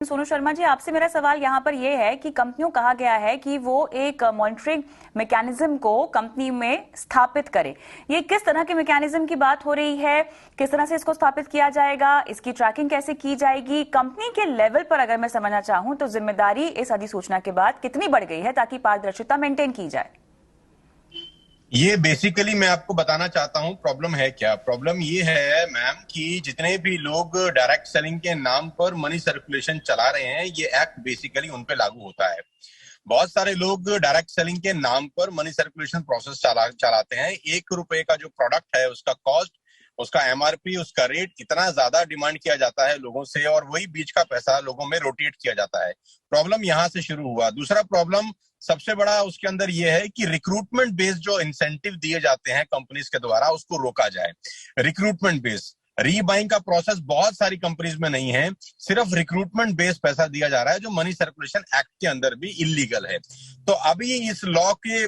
सोनू शर्मा जी, आपसे मेरा सवाल यहाँ पर यह है कि कंपनियों कहा गया है कि वो एक मॉनिटरिंग मैकेनिज्म को कंपनी में स्थापित करे। ये किस तरह के मैकेनिज्म की बात हो रही है? किस तरह से इसको स्थापित किया जाएगा? इसकी ट्रैकिंग कैसे की जाएगी? कंपनी के लेवल पर अगर मैं समझना चाहूं तो जिम्मेदारी इस अधिसूचना के बाद कितनी बढ़ गई है ताकि पारदर्शिता मेंटेन की जाए? ये बेसिकली मैं आपको बताना चाहता हूँ प्रॉब्लम है क्या। प्रॉब्लम ये है मैम कि जितने भी लोग डायरेक्ट सेलिंग के नाम पर मनी सर्कुलेशन चला रहे हैं, ये एक्ट बेसिकली उन पे लागू होता है। बहुत सारे लोग डायरेक्ट सेलिंग के नाम पर मनी सर्कुलेशन प्रोसेस चलाते हैं। ₹1 का जो प्रोडक्ट है उसका कॉस्ट, उसका एमआरपी, उसका रेट इतना ज्यादा डिमांड किया जाता है लोगों से, और वही बीच का पैसा लोगों में रोटेट किया जाता है। प्रॉब्लम यहां से शुरू हुआ। दूसरा प्रॉब्लम सबसे बड़ा उसके अंदर यह है कि रिक्रूटमेंट बेस्ड जो इंसेंटिव दिए जाते हैं कंपनीज के द्वारा, उसको रोका जाए। रिक्रूटमेंट बेस्ड रीबाइंग का प्रोसेस बहुत सारी कंपनीज में नहीं है, सिर्फ रिक्रूटमेंट बेस्ड पैसा दिया जा रहा है, जो मनी सर्कुलेशन एक्ट के अंदर भी इलीगल है। तो अभी इस लॉ के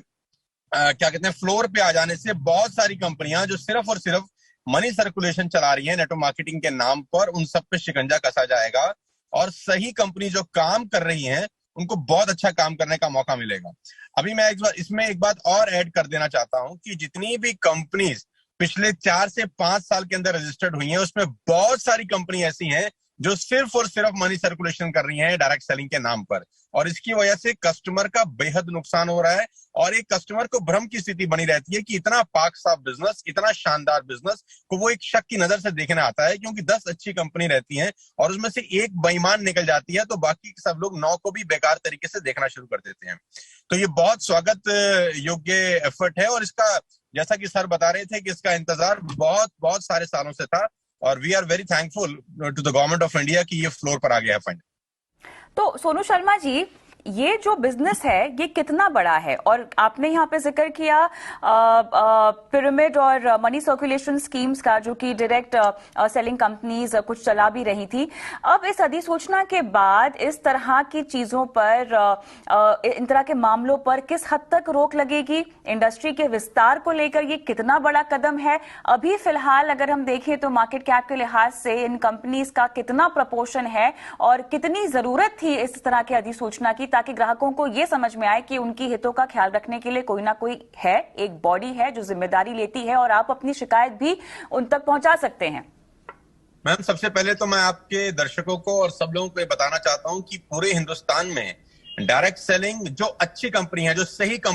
क्या कहते हैं फ्लोर पे आ जाने से बहुत सारी कंपनियां जो सिर्फ और सिर्फ मनी सर्कुलेशन चला रही है नेटवर्क मार्केटिंग के नाम पर, उन सब पे शिकंजा कसा जाएगा और सही कंपनी जो काम कर रही हैं उनको बहुत अच्छा काम करने का मौका मिलेगा। अभी मैं इसमें एक बात और ऐड कर देना चाहता हूं कि जितनी भी कंपनीज पिछले 4 से 5 साल के अंदर रजिस्टर्ड हुई हैं, उसमें बहुत सारी कंपनी ऐसी हैं जो सिर्फ और सिर्फ मनी सर्कुलेशन कर रही हैं डायरेक्ट सेलिंग के नाम पर, और इसकी वजह से कस्टमर का बेहद नुकसान हो रहा है। और एक कस्टमर को भ्रम की स्थिति बनी रहती है कि इतना पाक साफ बिजनेस, इतना शानदार बिजनेस को वो एक शक की नजर से देखने आता है, क्योंकि 10 अच्छी कंपनी रहती हैं और उसमें से एक बेईमान निकल जाती है, तो बाकी सब लोग 9 को भी बेकार तरीके से देखना शुरू कर देते हैं। तो ये बहुत स्वागत योग्य एफर्ट है, और इसका जैसा कि सर बता रहे थे कि इसका इंतजार बहुत बहुत सारे सालों से था, और we are very thankful to the government of India कि ये फ्लोर पर आ गया है फंड। तो सोनू शर्मा जी, ये जो बिजनेस है ये कितना बड़ा है? और आपने यहाँ पे जिक्र किया पिरामिड और मनी सर्कुलेशन स्कीम्स का, जो कि डायरेक्ट सेलिंग कंपनीज कुछ चला भी रही थी। अब इस अधिसूचना के बाद इस तरह की चीजों पर, इन तरह के मामलों पर किस हद तक रोक लगेगी? इंडस्ट्री के विस्तार को लेकर ये कितना बड़ा कदम है? अभी फिलहाल अगर हम देखें तो मार्केट कैप के लिहाज से इन कंपनीज का कितना प्रपोर्शन है, और कितनी जरूरत थी इस तरह की अधिसूचना की, ताकि ग्राहकों को यह समझ में आए कि उनकी हितों का ख्याल रखने के लिए कोई ना कोई है, एक बॉडी है जो जिम्मेदारी लेती है, और आप अपनी शिकायत भी उन तक पहुंचा सकते हैं। मैम, सबसे पहले तो मैं आपके दर्शकों को और सब लोगों को बताना चाहता हूं कि पूरे हिंदुस्तान में डायरेक्ट सेलिंग जो अच्छी कंपनी है, जो सही कंपनी